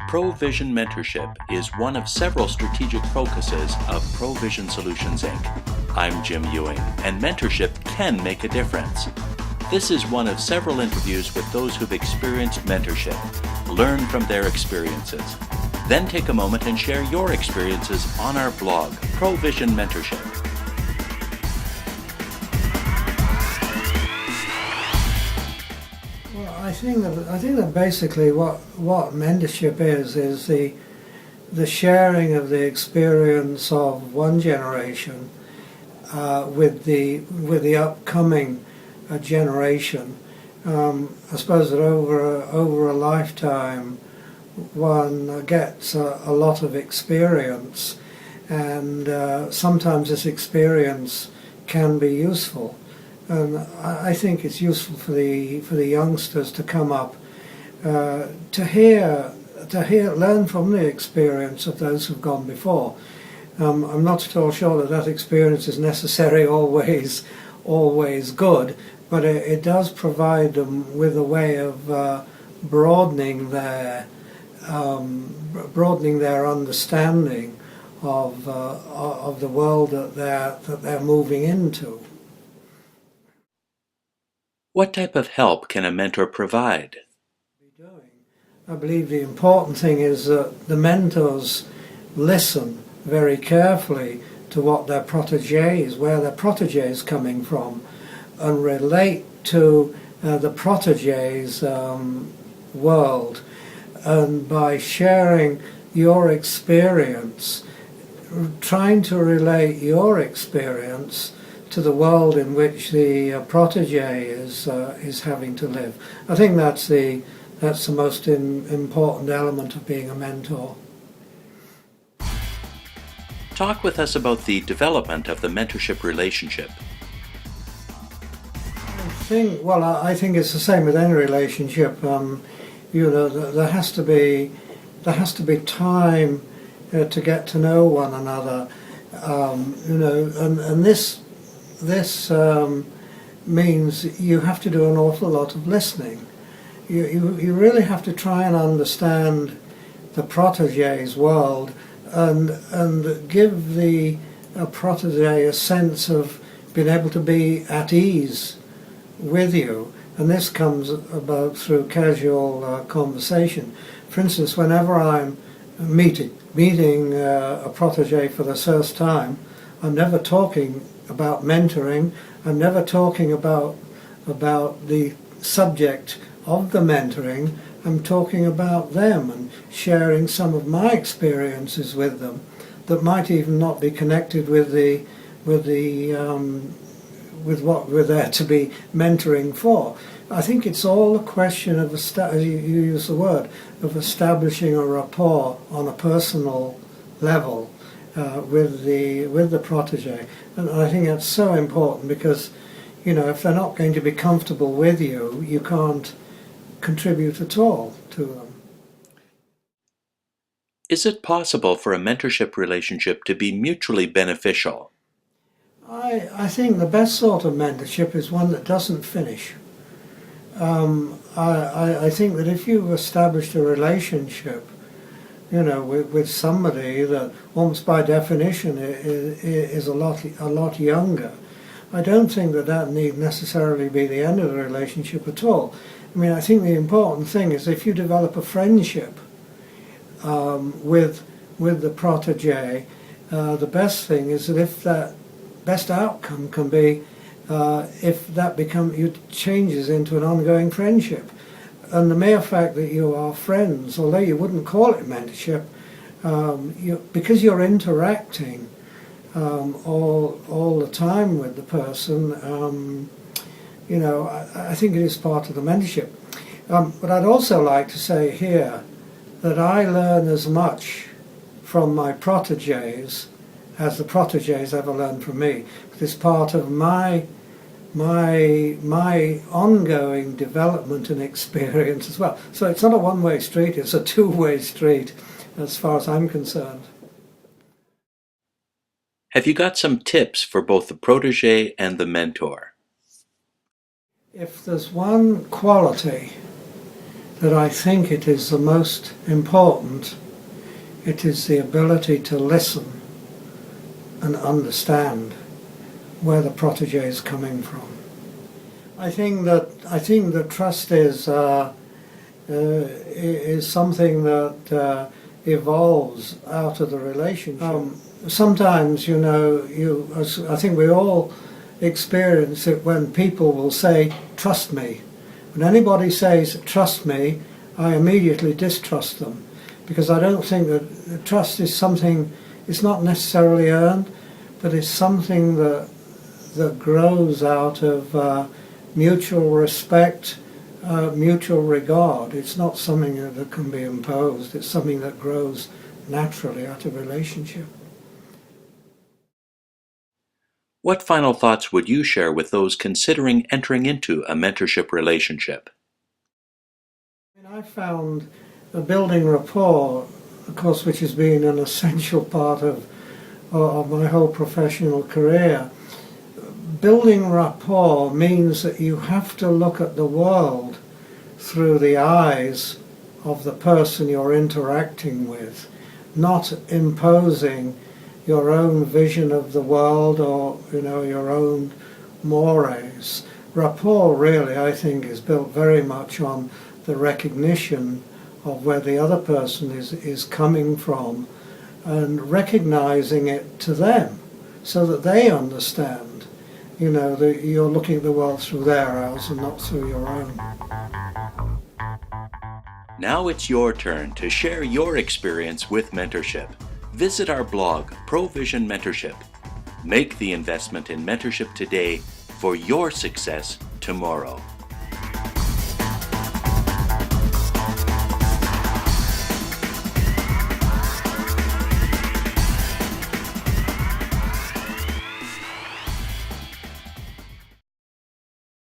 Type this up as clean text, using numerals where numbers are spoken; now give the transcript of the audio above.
ProVision Mentorship is one of several strategic focuses of ProVision Solutions Inc. I'm Jim Ewing, and mentorship can make a difference. This is one of several interviews with those who've experienced mentorship. Learn from their experiences. Then take a moment and share your experiences on our blog, ProVision Mentorship. I think that basically what mentorship is the sharing of the experience of one generation with the upcoming generation. I suppose that over a lifetime, one gets a lot of experience, and sometimes this experience can be useful. And I think it's useful for the youngsters to come up to learn from the experience of those who've gone before. I'm not at all sure that experience is necessarily always good, but it does provide them with a way of broadening their understanding of the world that they're moving into. What type of help can a mentor provide? I believe the important thing is that the mentors listen very carefully to what their proteges, where their proteges coming from, and relate to the proteges' world. And by sharing your experience, trying to relate your experience to the world in which the protege is having to live. I think that's the most important element of being a mentor. Talk with us about the development of the mentorship relationship. I think it's the same with any relationship. There has to be time to get to know one another. And this means you have to do an awful lot of listening. You really have to try and understand the protege's world and give the protege a sense of being able to be at ease with you. And this comes about through casual conversation. For instance, whenever I'm meeting a protege for the first time, I'm never talking about mentoring. I'm never talking about the subject of the mentoring. I'm talking about them and sharing some of my experiences with them that might even not be connected with what we're there to be mentoring for. I think it's all a question of, as you use the word, of establishing a rapport on a personal level with the protege. And I think that's so important because, if they're not going to be comfortable with you, you can't contribute at all to them. Is it possible for a mentorship relationship to be mutually beneficial? I think the best sort of mentorship is one that doesn't finish. I think that if you've established a relationship, with somebody that almost by definition is a lot younger, I don't think that need necessarily be the end of the relationship at all. I mean, I think the important thing is if you develop a friendship with the protege, the best thing is that if that best outcome can be if that changes into an ongoing friendship. And the mere fact that you are friends, although you wouldn't call it mentorship, because you're interacting all the time with the person, I think it is part of the mentorship. But I'd also like to say here that I learn as much from my proteges as the proteges ever learned from me. It's part of my ongoing development and experience as well. So it's not a one-way street, it's a two-way street as far as I'm concerned. Have you got some tips for both the protege and the mentor? If there's one quality that I think it is the most important. It is the ability to listen and understand where the protege is coming from. I think that trust is something that evolves out of the relationship. Sometimes, I think we all experience it when people will say, "Trust me." When anybody says, "Trust me," I immediately distrust them, because I don't think that trust is something. It's not necessarily earned, but it's something that grows out of mutual respect, mutual regard. It's not something that can be imposed. It's something that grows naturally out of relationship. What final thoughts would you share with those considering entering into a mentorship relationship? I found building rapport, of course, which has been an essential part of my whole professional career. Building rapport means that you have to look at the world through the eyes of the person you're interacting with, not imposing your own vision of the world or your own mores. Rapport really, I think, is built very much on the recognition of where the other person is coming from and recognizing it to them so that they understand that you're looking at the world through their eyes and not through your own. Now it's your turn to share your experience with mentorship. Visit our blog, Provision Mentorship. Make the investment in mentorship today for your success tomorrow.